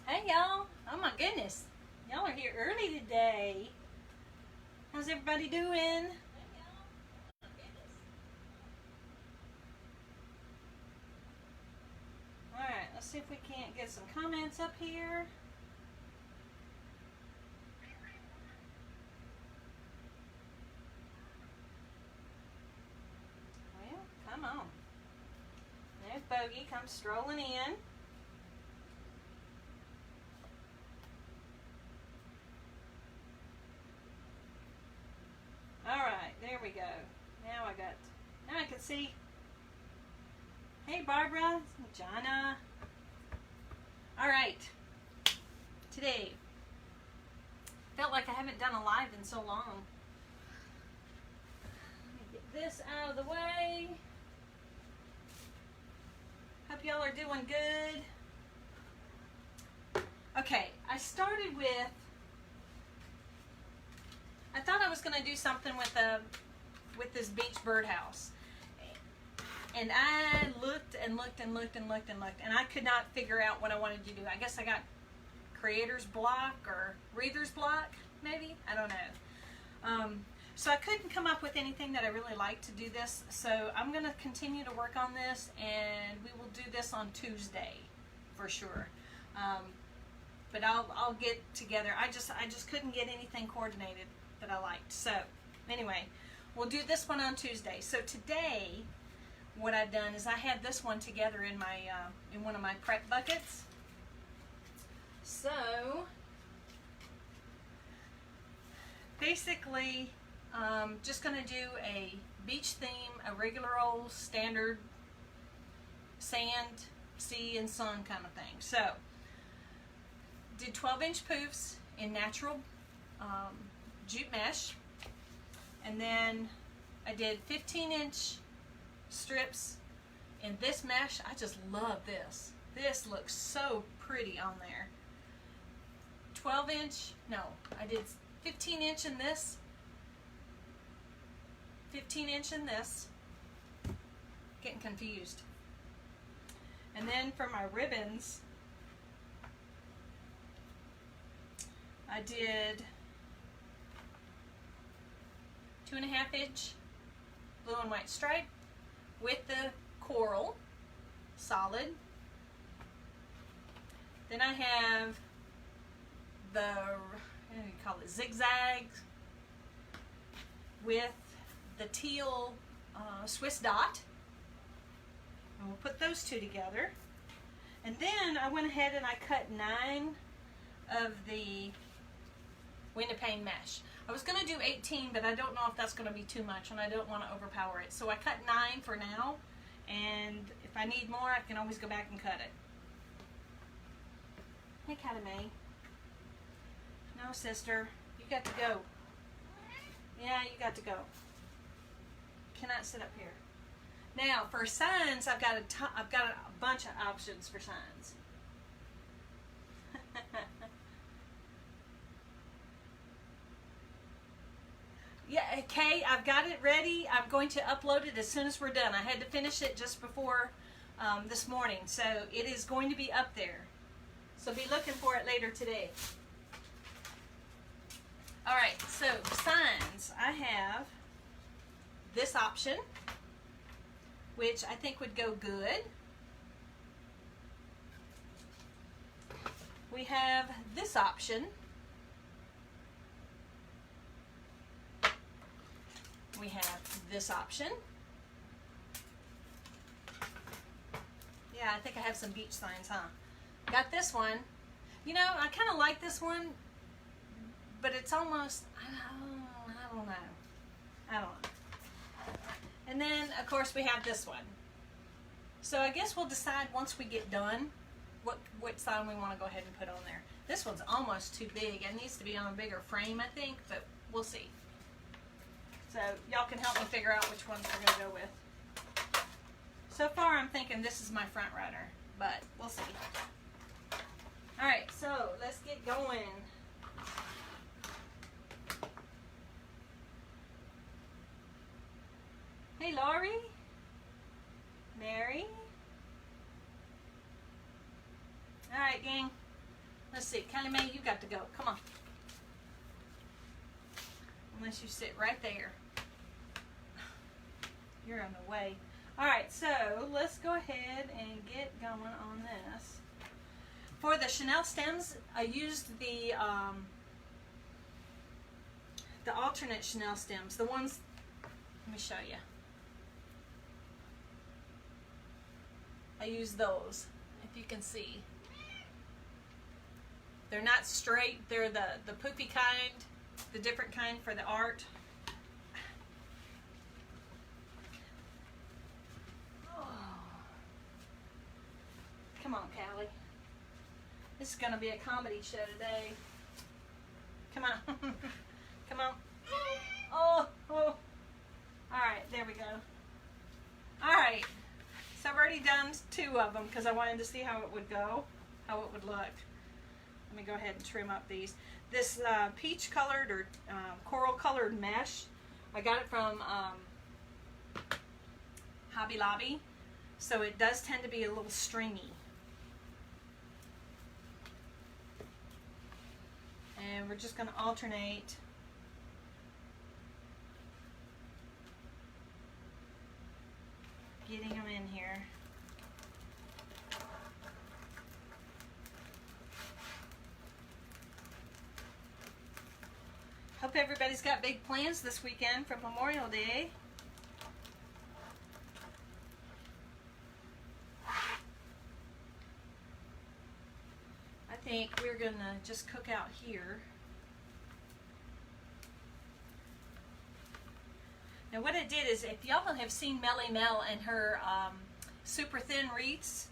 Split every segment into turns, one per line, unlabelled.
Hey y'all, oh my goodness, y'all are here early today. How's everybody doing? Alright, let's see if we can't get some comments up here. Well, come on. There's Bogey comes strolling in. Alright, there we go. Now I can see. Hey Barbara, Jana. Alright, today, felt like I haven't done a live in so long. Let me get this out of the way. Hope y'all are doing good. Okay, I started with, I thought I was going to do something with this beach birdhouse. And I looked and looked and looked and looked and looked, and I could not figure out what I wanted to do. I guess I got creator's block or reader's block, maybe? I don't know. So I couldn't come up with anything that I really liked to do this. So I'm going to continue to work on this, and we will do this on Tuesday for sure. But I'll get together. I just couldn't get anything coordinated that I liked. So anyway, we'll do this one on Tuesday. So today, what I've done is I had this one together in my in one of my prep buckets. So basically, just going to do a beach theme, a regular old standard sand, sea, and sun kind of thing. So did 12-inch poofs in natural jute mesh, and then I did 15-inch strips in this mesh. I just love this. This looks so pretty on there. 12-inch, no, I did 15-inch in this, 15-inch in this, getting confused. And then for my ribbons, I did 2.5-inch blue and white stripe with the coral solid. Then I have the, what do you call it, zigzags with the teal Swiss dot. And we'll put those two together. And then I went ahead and I cut 9 of the window pane mesh. I was going to do 18, but I don't know if that's going to be too much, and I don't want to overpower it. So I cut 9 for now, and if I need more, I can always go back and cut it. Hey, Katame. No, sister. You got to go. Yeah, you got to go. Cannot sit up here. Now, for signs, I've got a bunch of options for signs. Yeah, Kay, I've got it ready. I'm going to upload it as soon as we're done. I had to finish it just before this morning, so it is going to be up there. So be looking for it later today. All right, so signs. I have this option, which I think would go good. We have this option. We have this option. Yeah, I think I have some beach signs, huh? Got this one. You know, I kind of like this one, but it's almost, I don't know. And then, of course, we have this one. So I guess we'll decide once we get done what sign we want to go ahead and put on there. This one's almost too big. It needs to be on a bigger frame, I think, but we'll see. So y'all can help me figure out which ones we're going to go with. So far I'm thinking this is my front runner, but we'll see. Alright, so let's get going. Hey Laurie, Mary. Alright gang, Let's see, Callie Mae, you got to go. Come on. Unless you sit right there. You're in the way. Alright, so let's go ahead and get going on this. For the chenille stems, I used the alternate chenille stems. The ones, let me show you. I use those, if you can see. They're not straight, they're the poofy kind, the different kind for the art. Oh. Come on, Callie. This is going to be a comedy show today. Come on. Come on. Oh. Alright, there we go. Alright. So I've already done 2 of them because I wanted to see how it would go, how it would look. Let me go ahead and trim up these. This peach colored or coral colored mesh, I got it from Hobby Lobby. So it does tend to be a little stringy. And we're just going to alternate getting them in here. Hope everybody's got big plans this weekend for Memorial Day. I think we're going to just cook out here. Now what I did is, if y'all have seen Melly Mel and her super thin wreaths,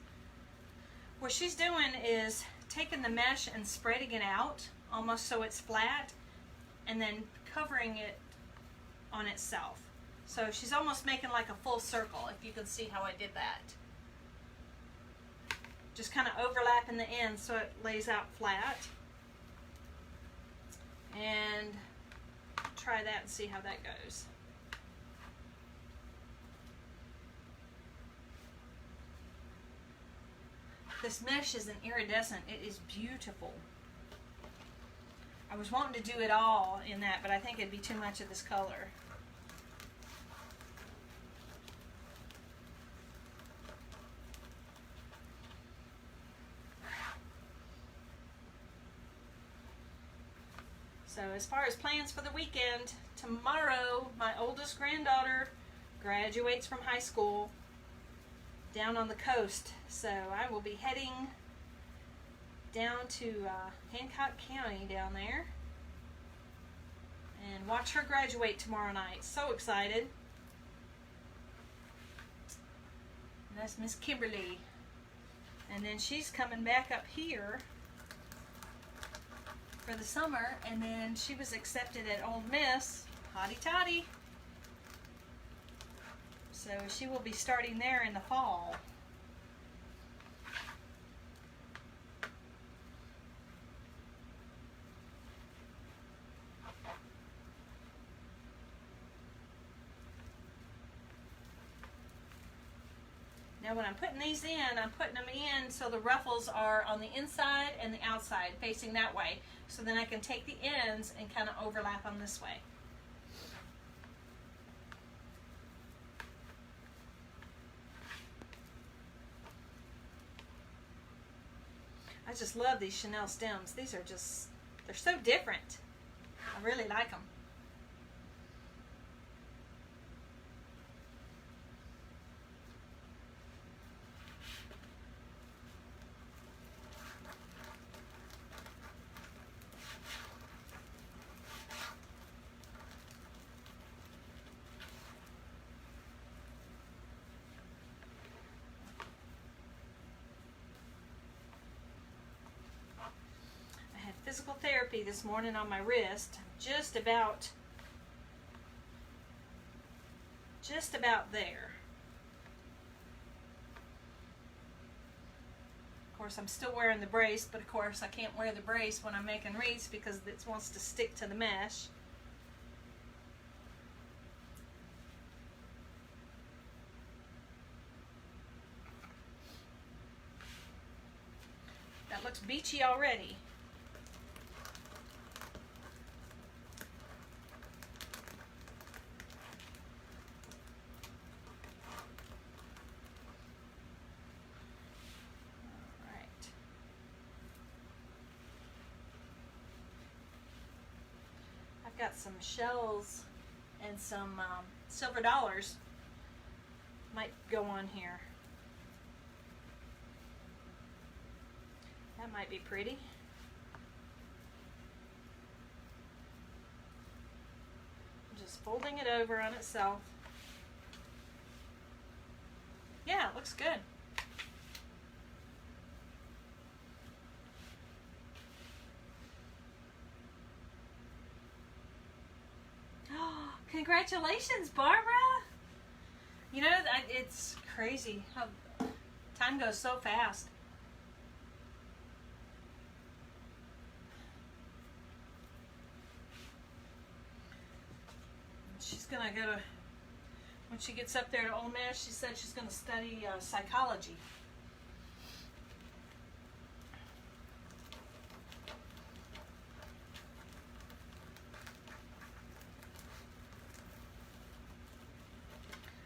what she's doing is taking the mesh and spreading it out almost so it's flat and then covering it on itself. So she's almost making like a full circle, if you can see how I did that. Just kind of overlapping the ends so it lays out flat. And try that and see how that goes. This mesh isn't iridescent. It is beautiful. I was wanting to do it all in that, but I think it'd be too much of this color. So as far as plans for the weekend, tomorrow my oldest granddaughter graduates from high school down on the coast. So I will be heading down to Hancock County down there and watch her graduate tomorrow night. So excited. And that's Miss Kimberly. And then she's coming back up here for the summer, and then she was accepted at Ole Miss, hotty toddy. So she will be starting there in the fall. Now when I'm putting these in, I'm putting them in so the ruffles are on the inside and the outside, facing that way. So then I can take the ends and kind of overlap them this way. I just love these chenille stems. These are just, they're so different. I really like them. Physical therapy this morning on my wrist, just about there. Of course, I'm still wearing the brace, but of course I can't wear the brace when I'm making wreaths because it wants to stick to the mesh. That looks beachy already. I've got some shells and some silver dollars. Might go on here. That might be pretty. Just folding it over on itself. Yeah, it looks good. Congratulations, Barbara! You know, it's crazy how time goes so fast. She's gonna go to, when she gets up there to Ole Miss, she said she's gonna study psychology.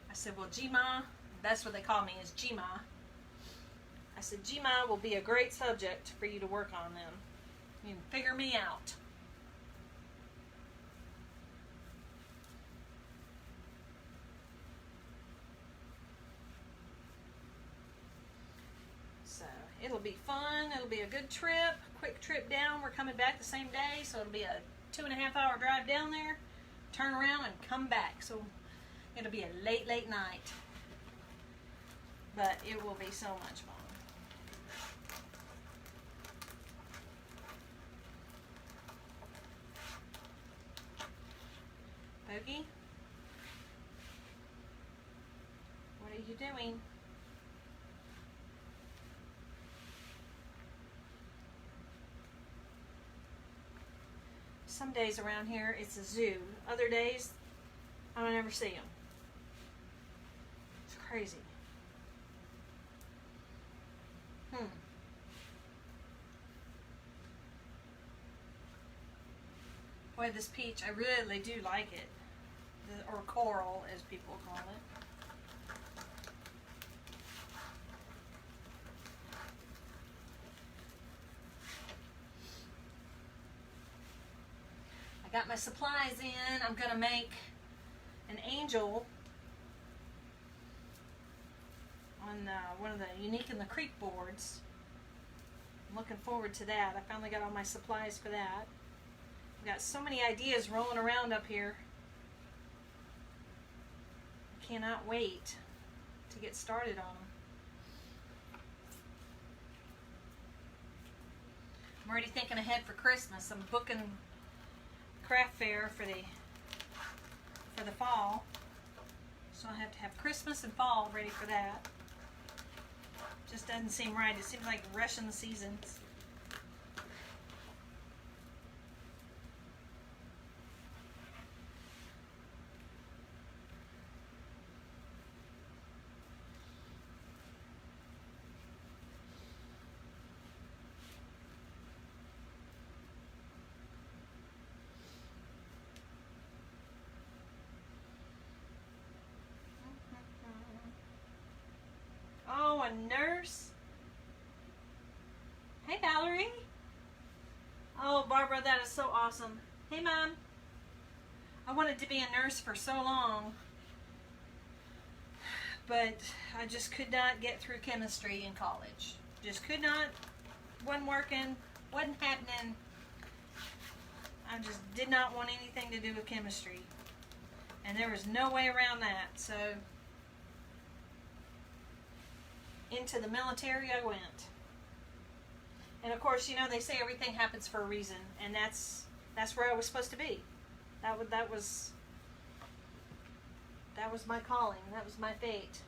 I said, well, Gma, that's what they call me, is Gma. I said, Gma will be a great subject for you to work on then. You can figure me out. So, it'll be fun. It'll be a good trip. Quick trip down. We're coming back the same day, so it'll be a 2.5 hour drive down there. Turn around and come back. So, it'll be a late, late night. But it will be so much fun. Bogey? What are you doing? Some days around here it's a zoo. Other days I don't ever see them. It's crazy. Boy, this peach, I really do like it. Or coral, as people call it. I got my supplies in. I'm going to make an angel on one of the Unique in the Creek boards. I'm looking forward to that. I finally got all my supplies for that. I've got so many ideas rolling around up here. I cannot wait to get started on them. I'm already thinking ahead for Christmas. I'm booking craft fair for the fall. So I have to have Christmas and fall ready for that. Just doesn't seem right. It seems like rushing the seasons. Oh, a nurse? Hey, Valerie. Oh, Barbara, that is so awesome. Hey, Mom. I wanted to be a nurse for so long, but I just could not get through chemistry in college. Just could not. Wasn't working. Wasn't happening. I just did not want anything to do with chemistry. And there was no way around that, so into the military I went. And of course, you know, they say everything happens for a reason, and that's where I was supposed to be. That was my calling. That was my fate.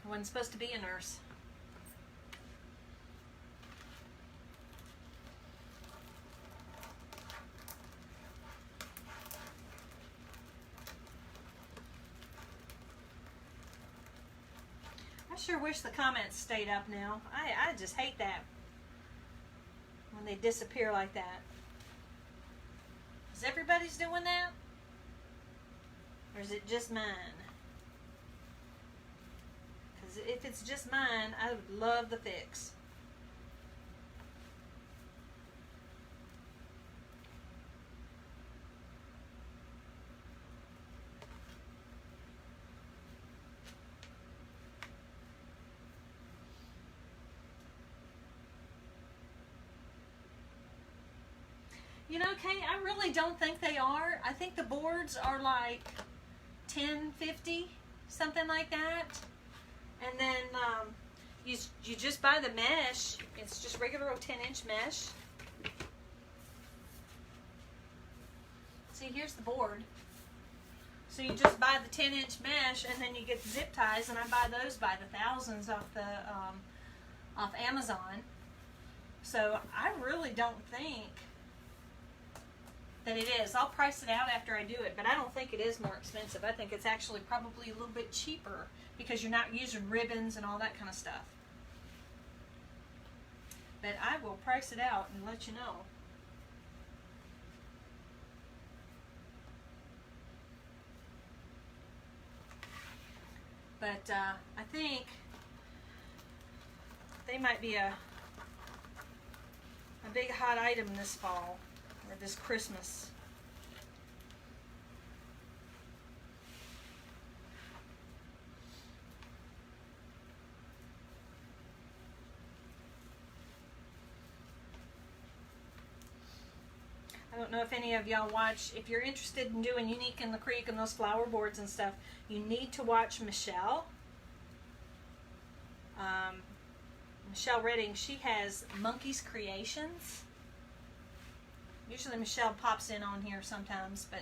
I wasn't supposed to be a nurse. I sure wish the comments stayed up now. I just hate that when they disappear like that. Is everybody's doing that? Or is it just mine? Because if it's just mine, I would love the fix. You know, Kay, I really don't think they are. I think the boards are like $10.50, something like that. And then you just buy the mesh. It's just regular 10-inch mesh. See, here's the board. So you just buy the 10-inch mesh, and then you get the zip ties, and I buy those by the thousands off Amazon. So I really don't think that it is. I'll price it out after I do it, but I don't think it is more expensive. I think it's actually probably a little bit cheaper because you're not using ribbons and all that kind of stuff. But I will price it out and let you know. But I think they might be a big hot item this fall or this Christmas. I don't know if any of y'all watch. If you're interested in doing Unique in the Creek and those flower boards and stuff, you need to watch Michelle. Michelle Redding, she has Monkey's Creations. Usually Michelle pops in on here sometimes, but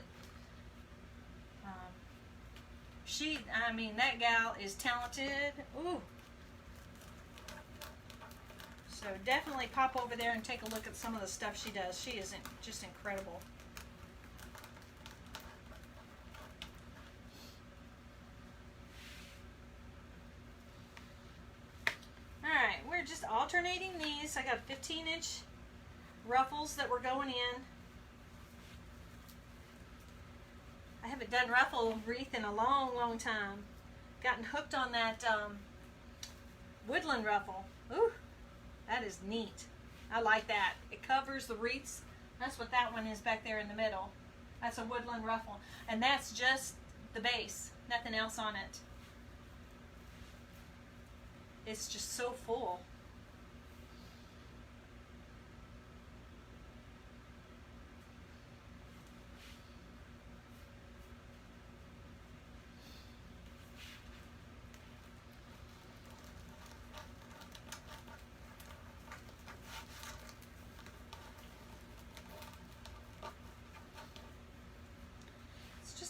I mean, that gal is talented. Ooh. So definitely pop over there and take a look at some of the stuff she does. She is just incredible. Alright, we're just alternating these. I got 15-inch ruffles that were going in. I haven't done ruffle wreath in a long, long time. Gotten hooked on that woodland ruffle. Ooh. That is neat. I like that. It covers the wreaths. That's what that one is back there in the middle. That's a woodland ruffle. And that's just the base. Nothing else on it. It's just so full.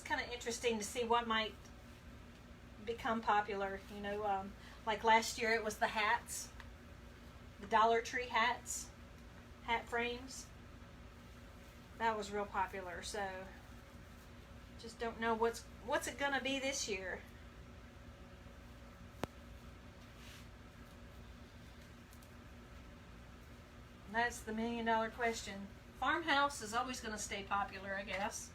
Kind of interesting to see what might become popular. You know, like last year it was the hats, the Dollar Tree hats, hat frames. That was real popular. So just don't know what's it gonna be this year. That's the $1 million question. Farmhouse is always gonna stay popular, I guess.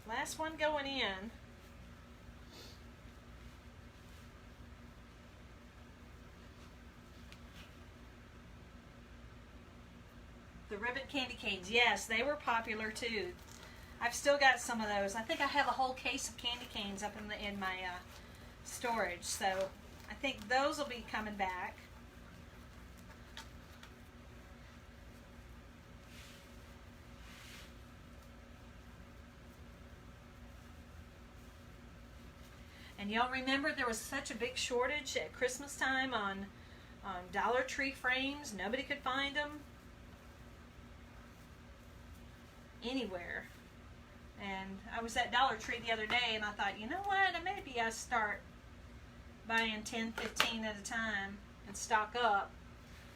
Last one going in. The ribbon candy canes. Yes, they were popular too. I've still got some of those. I think I have a whole case of candy canes up in my storage. So I think those will be coming back. And y'all remember there was such a big shortage at Christmas time on Dollar Tree frames. Nobody could find them anywhere. And I was at Dollar Tree the other day and I thought, you know what, maybe I start buying 10, 15 at a time and stock up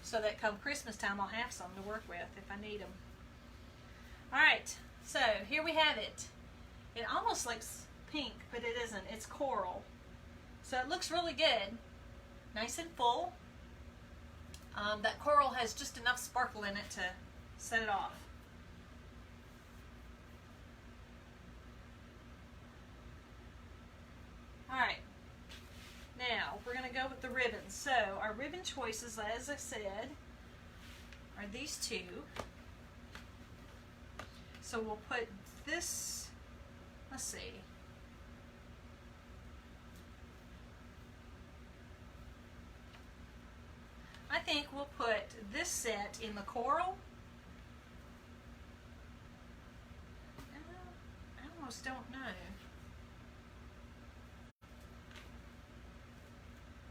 so that come Christmas time I'll have some to work with if I need them. Alright, so here we have it. It almost looks pink, but it isn't. It's coral. So it looks really good. Nice and full. That coral has just enough sparkle in it to set it off. So our ribbon choices, as I said, are these two. So we'll put this, let's see. I think we'll put this set in the coral. I almost don't know.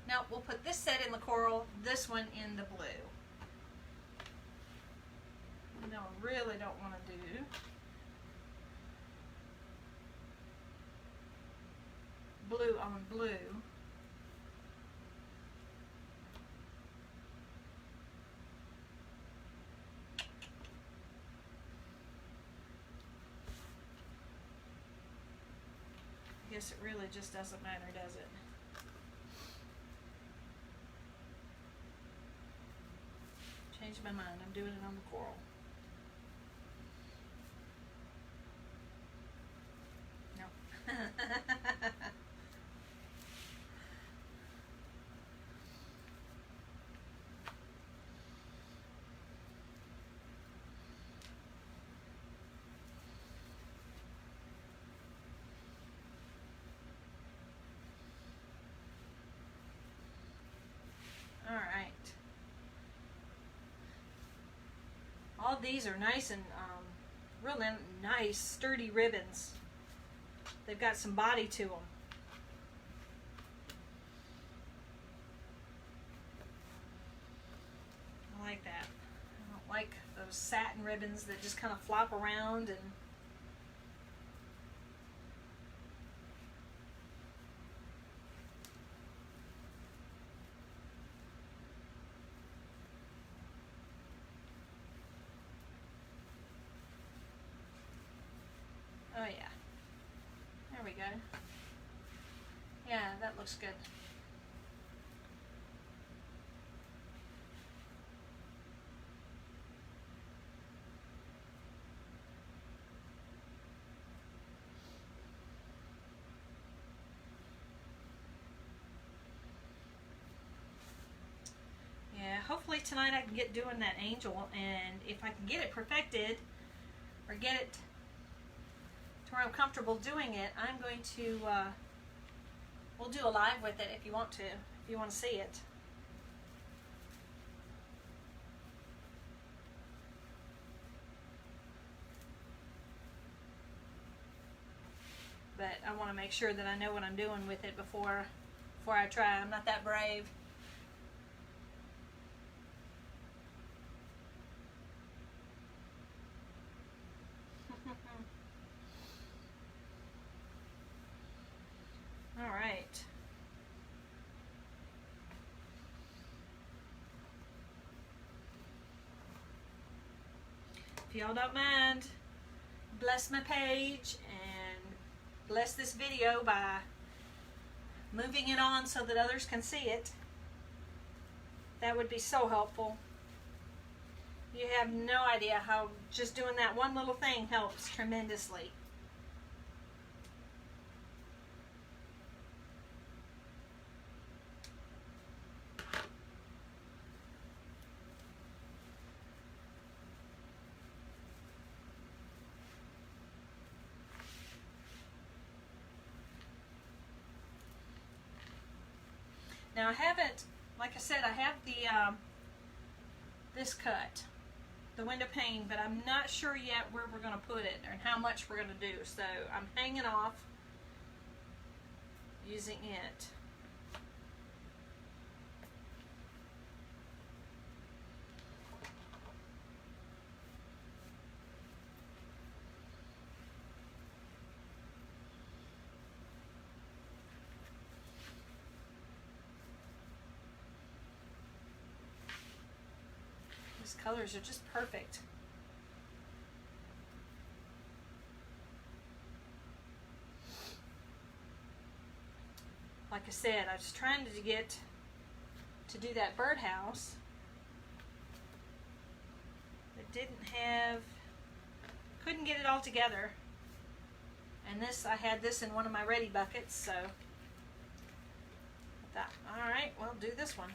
No, we'll put this set in the coral, this one in the blue. No, I really don't want to do blue on blue. I guess it really just doesn't matter, does it? Changed my mind. I'm doing it on the coral. No. All right. All these are nice and real nice, sturdy ribbons. They've got some body to them. I like that. I don't like those satin ribbons that just kind of flop around and oh yeah. There we go. Yeah, that looks good. Yeah, hopefully tonight I can get doing that angel, and if I can get it perfected or get it where I'm comfortable doing it, I'm going to, we'll do a live with it if you want to, if you want to see it. But I want to make sure that I know what I'm doing with it before I try. I'm not that brave. All right. If y'all don't mind, bless my page and bless this video by moving it on so that others can see it. That would be so helpful. You have no idea how just doing that one little thing helps tremendously. Now I haven't, like I said, I have the this cut, the window pane, but I'm not sure yet where we're going to put it and how much we're going to do. So I'm hanging off using it. These colors are just perfect. Like I said, I was trying to get to do that birdhouse. It couldn't get it all together. And this, I had this in one of my ready buckets, so That, all right, we'll do this one.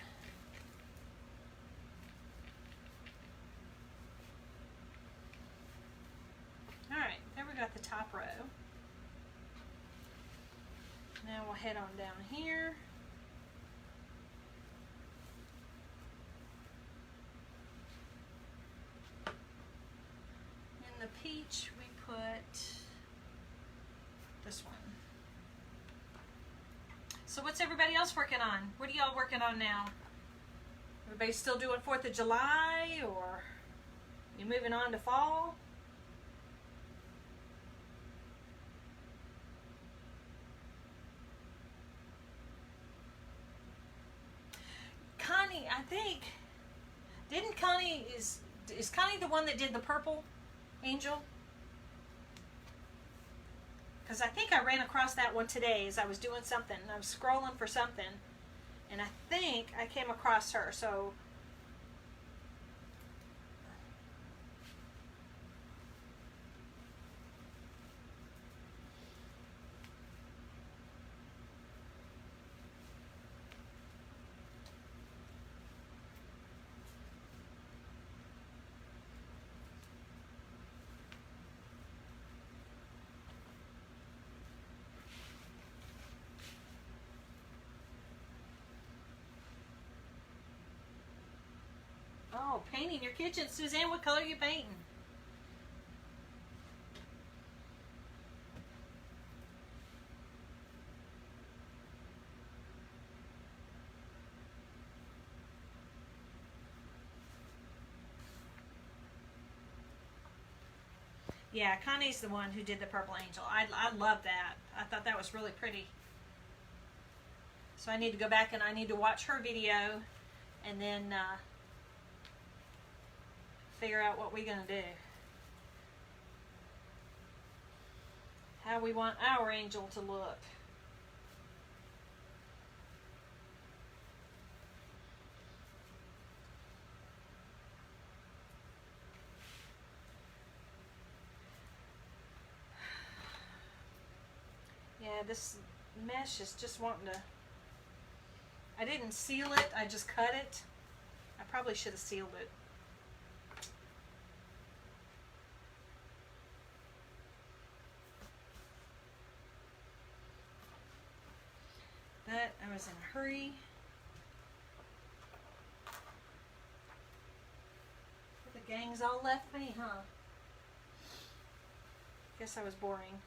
All right, there we got the top row. Now we'll head on down here. In the peach, we put this one. So what's everybody else working on? What are y'all working on now? Everybody still doing 4th of July, or you moving on to fall? Connie, I think, didn't Connie, is Connie the one that did the purple angel? Because I think I ran across that one today as I was doing something. I was scrolling for something, and I think I came across her. So oh, painting your kitchen. Suzanne, what color are you painting? Yeah, Connie's the one who did the purple angel. I love that. I thought that was really pretty. So I need to go back and I need to watch her video and then figure out what we're going to do. How we want our angel to look. Yeah, this mesh is just wanting to... I didn't seal it, I just cut it. I probably should have sealed it. But I was in a hurry. The gang's all left me, huh? Guess I was boring.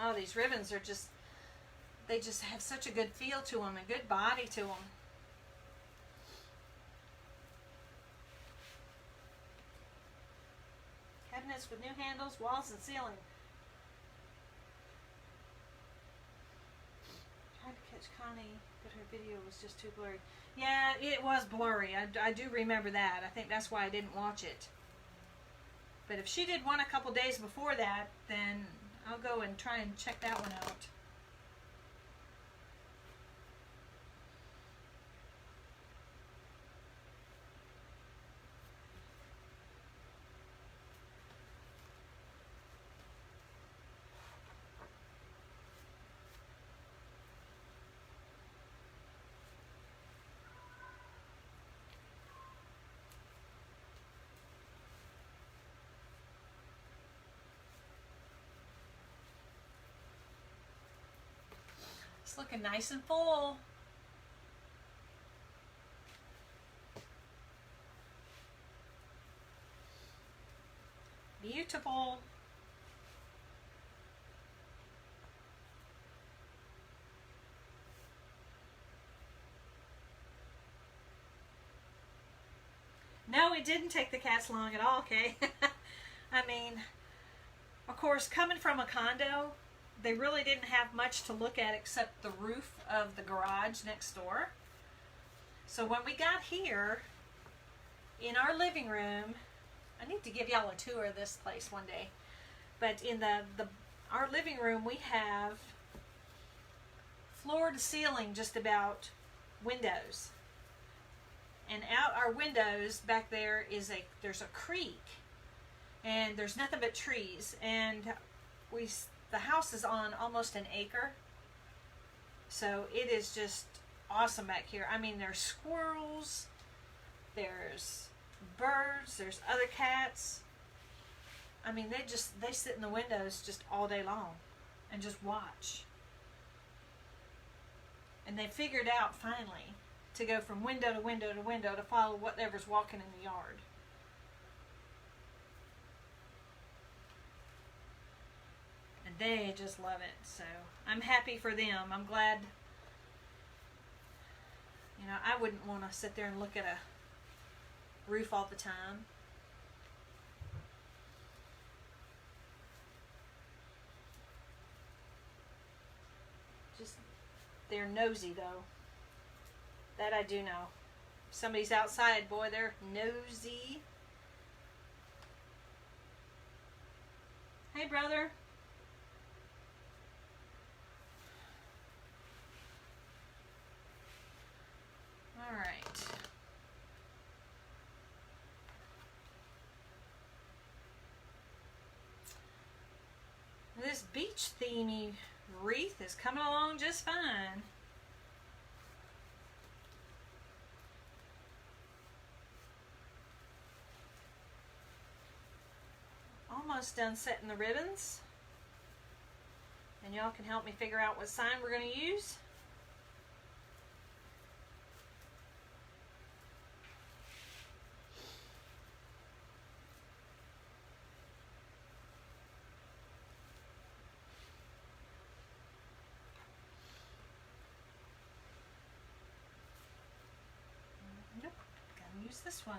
Oh, these ribbons are just, they just have such a good feel to them, a good body to them. Cabinets with new handles, walls and ceiling. Tried to catch Connie, but her video was just too blurry. Yeah, it was blurry. I do remember that. I think that's why I didn't watch it. But if she did one a couple days before that, then I'll go and try and check that one out. It's looking nice and full. Beautiful. No, it didn't take the cats long at all, okay? I mean, of course, coming from a condo, they really didn't have much to look at except the roof of the garage next door. So when we got here, in our living room, I need to give y'all a tour of this place one day. But in our living room, we have floor to ceiling just about windows. And out our windows back there there's a creek, and there's nothing but trees, and the house is on almost an acre, so it is just awesome back here. I mean, there's squirrels, there's birds, there's other cats. I mean, they sit in the windows just all day long and just watch. And they figured out finally to go from window to window to window to follow whatever's walking in the yard. And they just love it. So I'm happy for them. I'm glad. You know, I wouldn't want to sit there and look at a roof all the time. Just, they're nosy though. That I do know. If somebody's outside, boy, they're nosy. Hey, brother. All right. This beach themey wreath is coming along just fine. Almost done setting the ribbons, and y'all can help me figure out what sign we're going to use. Nope, gotta use this one.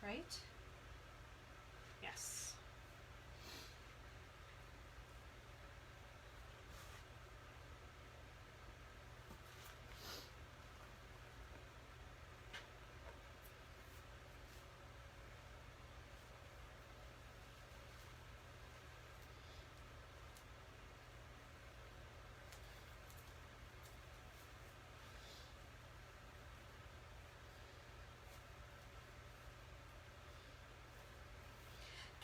Right? Yes.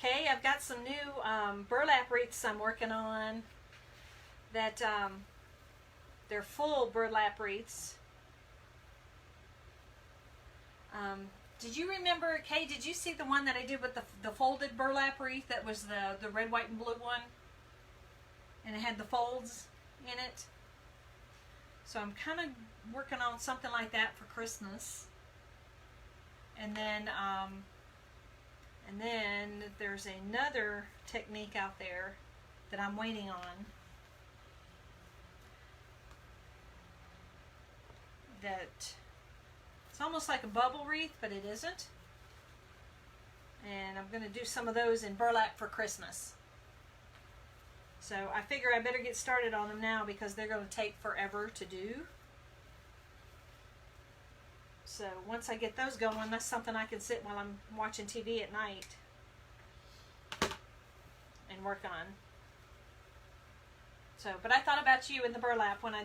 Okay, I've got some new burlap wreaths I'm working on that they're full burlap wreaths. Did you remember, Kay, did you see the one that I did with the folded burlap wreath that was the red, white, and blue one? And it had the folds in it. So I'm kind of working on something like that for Christmas. And then there's another technique out there that I'm waiting on that it's almost like a bubble wreath, but it isn't. And I'm going to do some of those in burlap for Christmas. So I figure I better get started on them now because they're going to take forever to do. So once I get those going, that's something I can sit while I'm watching TV at night and work on. So, but I thought about you in the burlap when I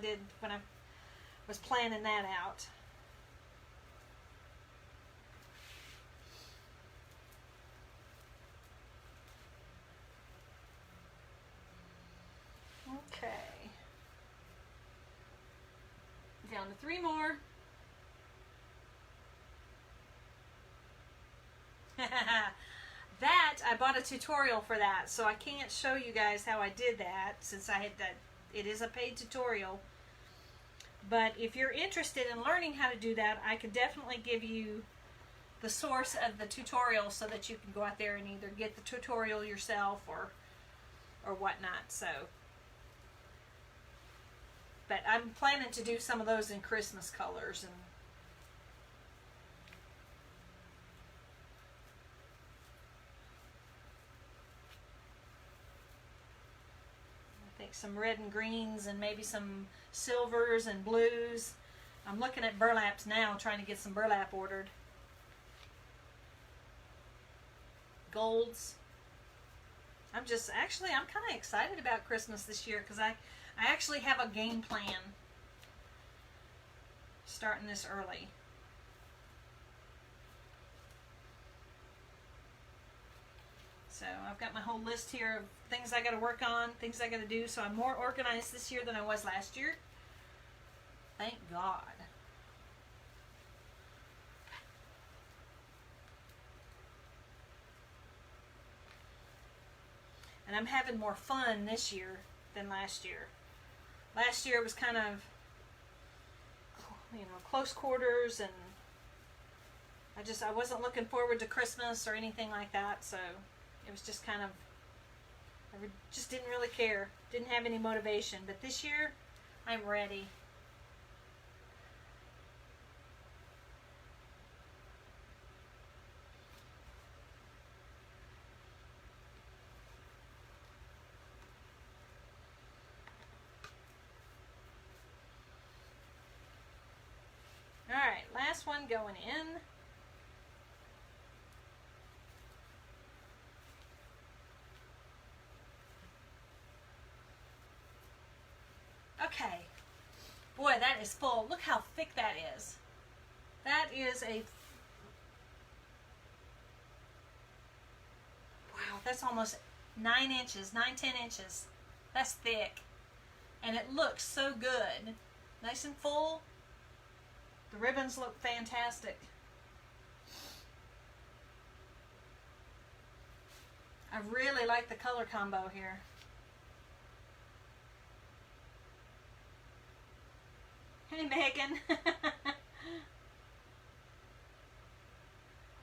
was planning that out. Okay. Down to 3 more. That, I bought a tutorial for that, so I can't show you guys how I did that since I had that. It is a paid tutorial. But if you're interested in learning how to do that, I could definitely give you the source of the tutorial so that you can go out there and either get the tutorial yourself or whatnot. So, but I'm planning to do some of those in Christmas colors, and I think some red and greens and maybe some silvers and blues. I'm looking at burlaps now, trying to get some burlap ordered. Golds. I'm kind of excited about Christmas this year because I I actually have a game plan starting this early. So I've got my whole list here of things I got to work on, things I got to do. So I'm more organized this year than I was last year. Thank God. And I'm having more fun this year than last year. Last year it was kind of, close quarters, and I wasn't looking forward to Christmas or anything like that. So it was just kind of, I just didn't really care. Didn't have any motivation. But this year, I'm ready. Alright, last one going in. Okay. Boy, that is full. Look how thick that is. That is a... Wow, that's almost 9 inches, 10 inches. That's thick. And it looks so good. Nice and full. The ribbons look fantastic. I really like the color combo here. Hey, Megan.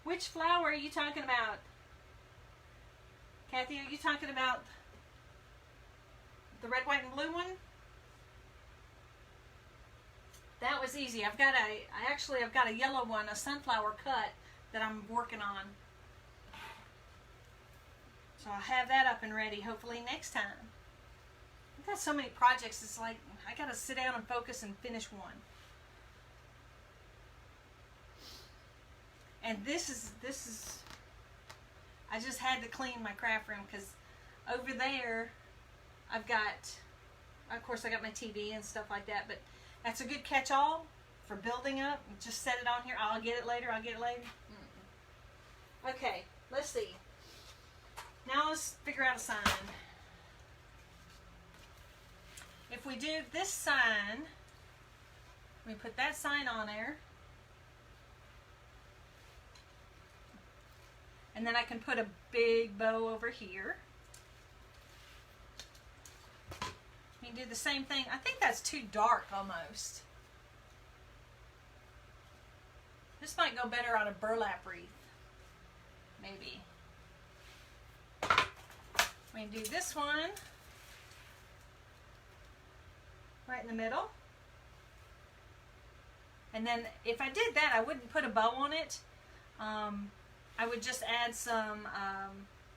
Which flower are you talking about? Kathy, are you talking about the red, white, and blue one? That was easy. I've got a yellow one, a sunflower cut that I'm working on. So I'll have that up and ready hopefully next time. I've got so many projects, it's like I gotta sit down and focus and finish one. And this is I just had to clean my craft room because over there I've got, of course I got my TV and stuff like that, but that's a good catch-all for building up. Just set it on here. I'll get it later. Okay, let's see. Now let's figure out a sign. If we do this sign, we put that sign on there. And then I can put a big bow over here. You can do the same thing. I think that's too dark almost. This might go better on a burlap wreath. Maybe. We can do this one right in the middle. And then if I did that, I wouldn't put a bow on it. I would just add some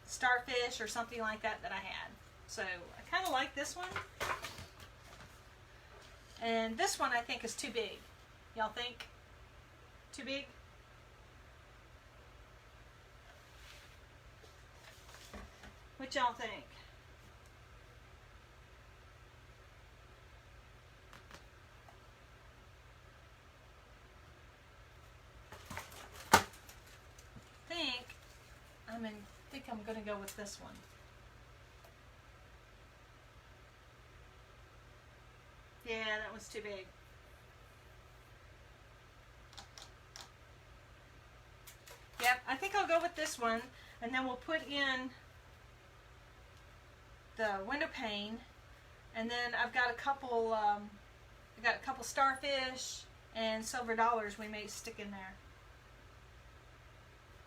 starfish or something like that I had. So I kind of like this one. And this one I think is too big. Y'all think? Too big? What y'all think? I think I'm going to go with this one. Yeah, that one's too big. Yep, I think I'll go with this one, and then we'll put in the window pane, and then I've got a couple starfish and silver dollars we may stick in there.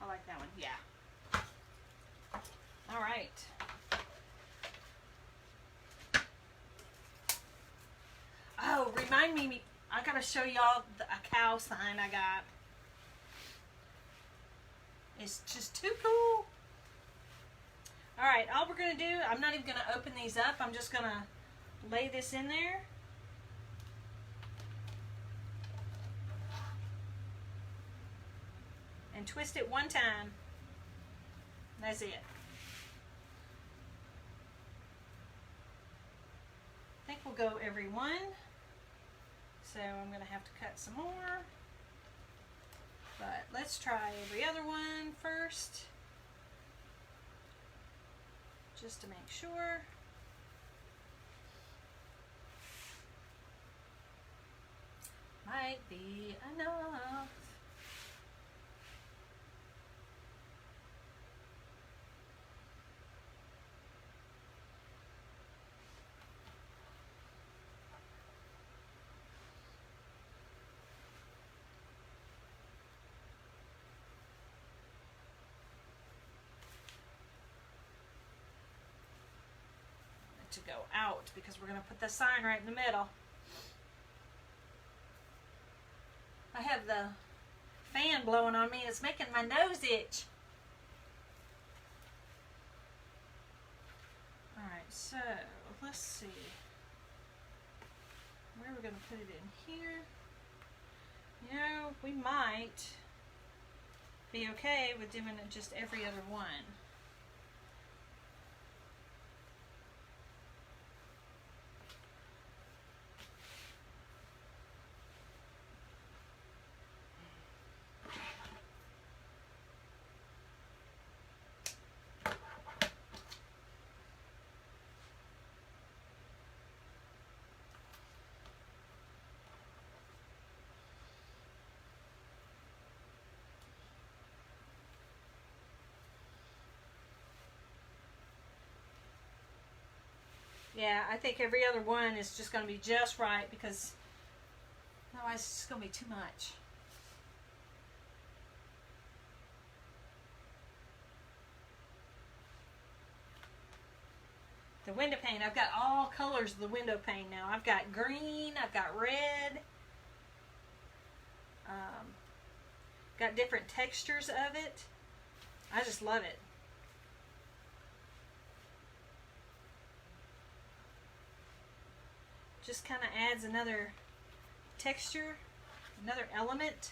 I like that one. Yeah. All right. Oh, remind me, I gotta show y'all a cow sign I got. It's just too cool. All right, all we're gonna do, I'm not even gonna open these up. I'm just gonna lay this in there. And twist it one time. That's it. I think will go every one. So I'm going to have to cut some more. But let's try every other one first. Just to make sure. Might be enough. To go out because we're going to put the sign right in the middle. I have the fan blowing on me. It's making my nose itch. Alright, so let's see where we're going to put it in here. You know, we might be okay with doing it just every other one. Yeah, I think every other one is just going to be just right because otherwise it's just going to be too much. The window pane, I've got all colors of the window pane now. I've got green, I've got red, got different textures of it. I just love it. Just kind of adds another texture, another element.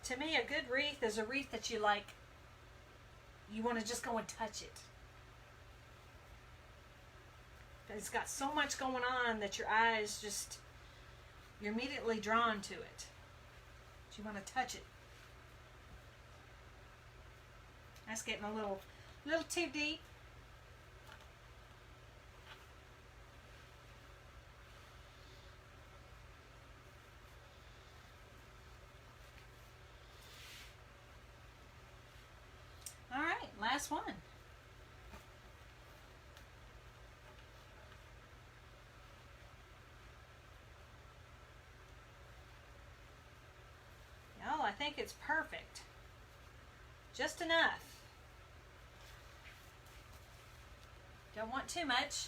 To me, a good wreath is a wreath that you like, you want to just go and touch it. It's got so much going on that your eyes just, you're immediately drawn to it. But you want to touch it. That's getting a little too deep. All right, last one. Y'all, I think it's perfect. Just enough. Don't want too much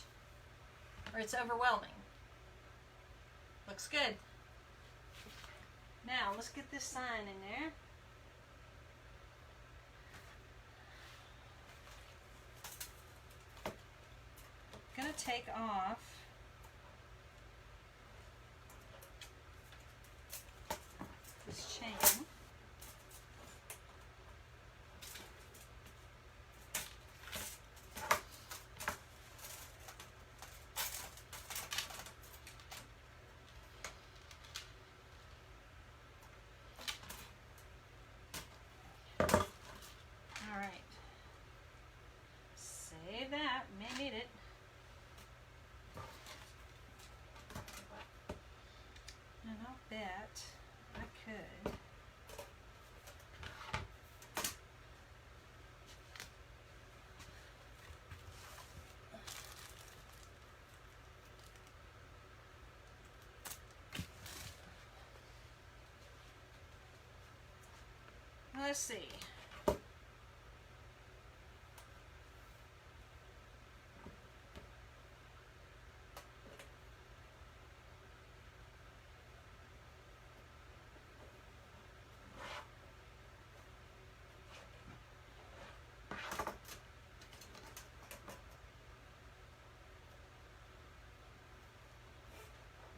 or it's overwhelming. Looks good. Now let's get this sign in there. I'm gonna take off this chain. That may need it. And I'll bet I could let's see.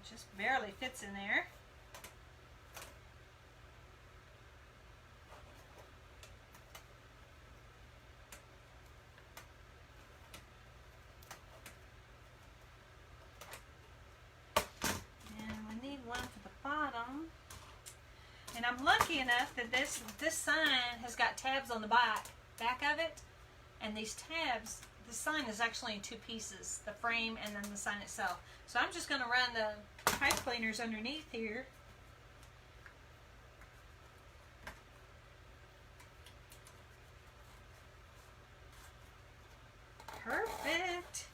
Just barely fits in there. lucky enough that this sign has got tabs on the back of it, and these tabs, the sign is actually in two pieces, the frame and then the sign itself. So I'm just going to run the pipe cleaners underneath here. Perfect.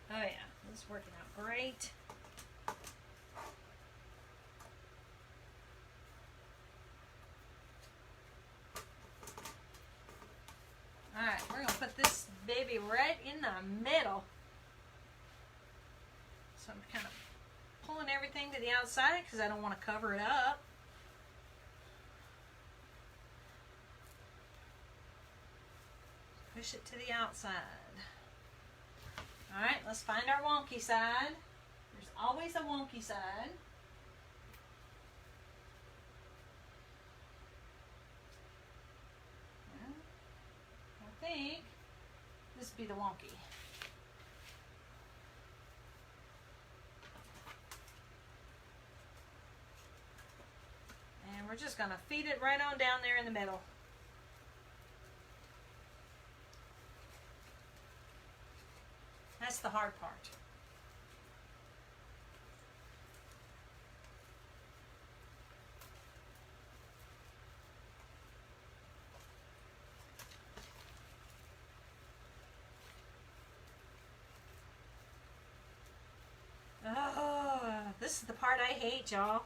Oh yeah, this is working out great. Alright, we're going to put this baby right in the middle. So I'm kind of pulling everything to the outside because I don't want to cover it up. Push it to the outside. Alright, let's find our wonky side. There's always a wonky side. I think this would be the wonky. And we're just going to feed it right on down there in the middle. That's the hard part. Oh, this is the part I hate, y'all.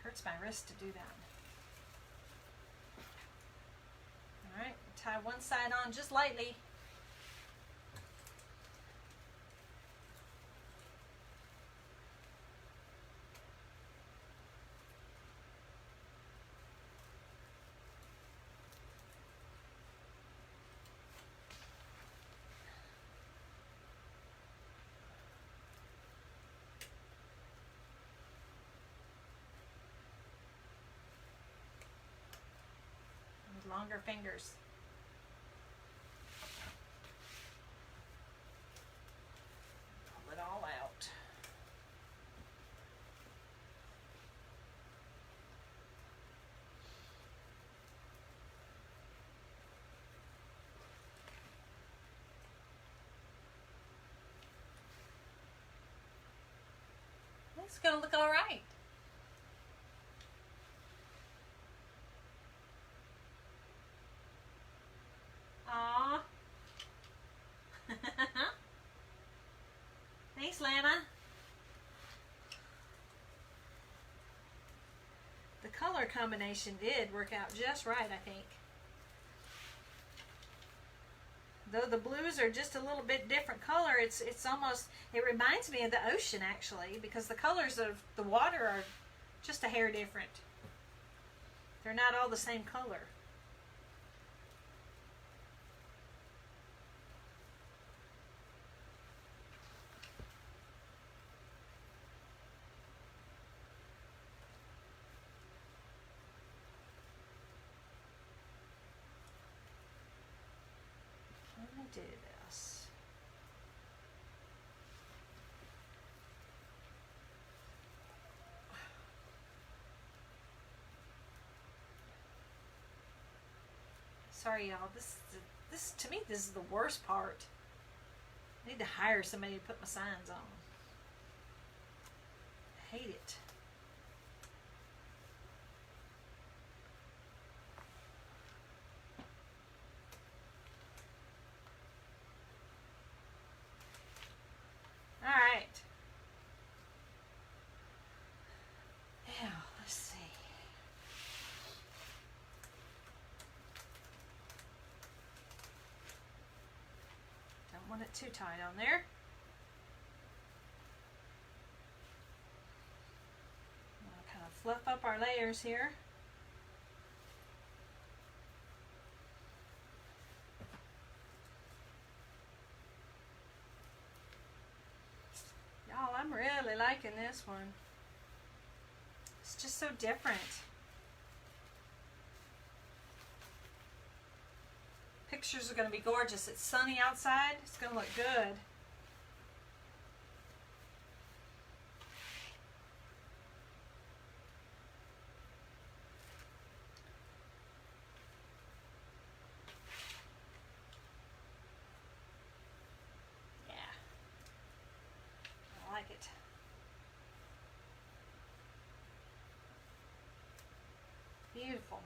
Hurts my wrist to do that. Alright, tie one side on just lightly. Longer fingers. Pull it all out. It's gonna look all right. Thanks, Lana. The color combination did work out just right, I think. Though the blues are just a little bit different color, it's almost, it reminds me of the ocean actually, because the colors of the water are just a hair different. They're not all the same color. Do this. Sorry, y'all. This to me, this is the worst part. I need to hire somebody to put my signs on. I hate it. Alright. Now, let's see. Don't want it too tight on there. I'm going to kind of fluff up our layers here. I'm really liking this one. It's just so different. Pictures are going to be gorgeous. It's sunny outside. It's going to look good. Yeah. I like it. Beautiful.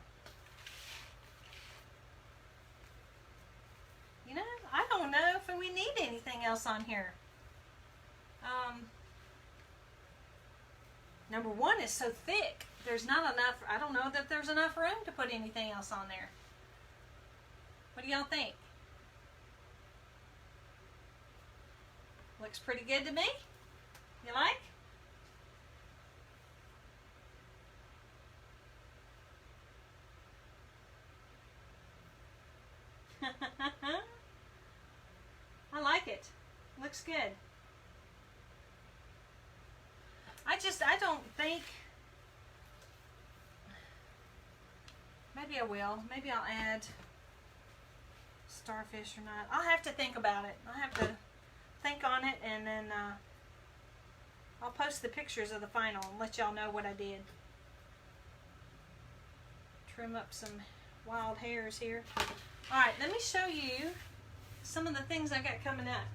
You know, I don't know if we need anything else on here. Number one is so thick. There's not enough. I don't know that there's enough room to put anything else on there. What do y'all think? Looks pretty good to me. You like? I like it. Looks good. I don't think, maybe I will. Maybe I'll add starfish or not. I'll have to think about it. I'll have to think on it, and then I'll post the pictures of the final and let y'all know what I did. Trim up some wild hairs here. Alright, let me show you some of the things I got coming up.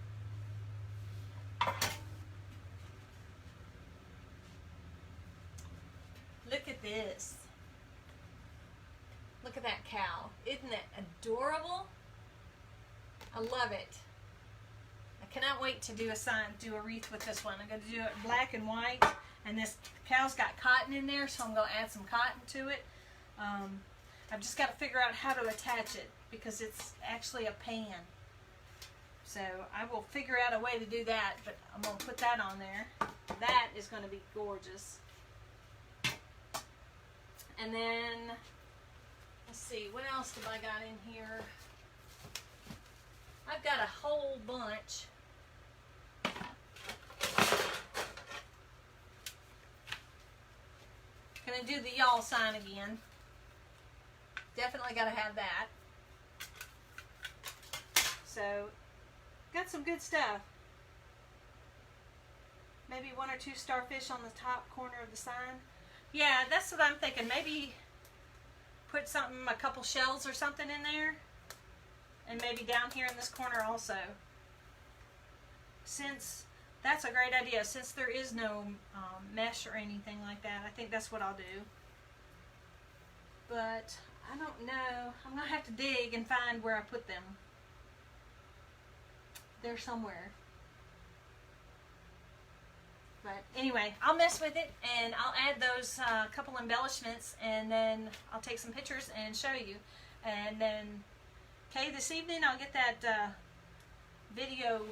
Look at this. Look at that cow. Isn't it adorable? I love it. I cannot wait to do a wreath with this one. I'm going to do it black and white, and this cow's got cotton in there, so I'm going to add some cotton to it. I've just got to figure out how to attach it because it's actually a pan. So I will figure out a way to do that, but I'm going to put that on there. That is going to be gorgeous. And then, let's see, what else have I got in here? I've got a whole bunch. Gonna do the y'all sign again. Definitely gotta have that. So, got some good stuff. Maybe 1 or 2 starfish on the top corner of the sign. Yeah, that's what I'm thinking. Maybe put something, a couple shells or something in there. And maybe down here in this corner also. Since, that's a great idea. Since there is no mesh or anything like that, I think that's what I'll do. But, I don't know. I'm going to have to dig and find where I put them. They're somewhere. But anyway, I'll mess with it, and I'll add those couple embellishments, and then I'll take some pictures and show you. And then, okay, this evening I'll get that video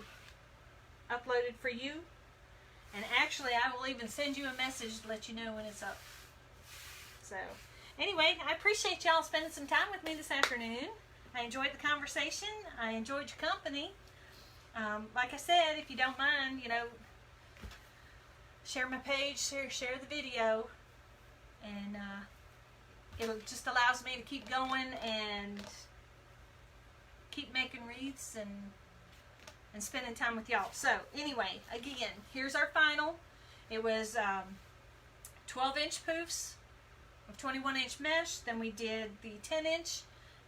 uploaded for you. And actually, I will even send you a message to let you know when it's up. So, anyway, I appreciate y'all spending some time with me this afternoon. I enjoyed the conversation. I enjoyed your company. Like I said, if you don't mind, you know, share my page, share the video, and it just allows me to keep going and keep making wreaths and spending time with y'all. So anyway, again, here's our final. It was 12-inch poofs with 21-inch mesh. Then we did the 10-inch,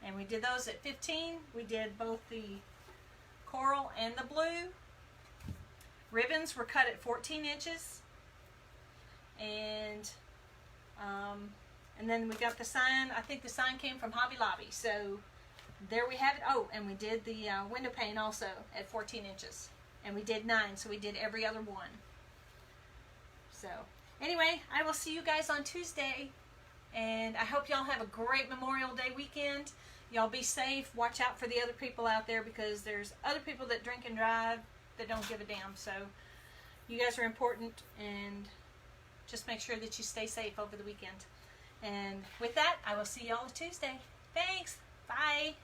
and we did those at 15. We did both the coral and the blue. Ribbons were cut at 14 inches. And then we got the sign. I think the sign came from Hobby Lobby. So there we have it. Oh, and we did the window pane also at 14 inches. And we did 9, so we did every other one. So anyway, I will see you guys on Tuesday. And I hope y'all have a great Memorial Day weekend. Y'all be safe. Watch out for the other people out there, because there's other people that drink and drive that don't give a damn. So you guys are important, and just make sure that you stay safe over the weekend. And with that, I will see y'all Tuesday. Thanks. Bye.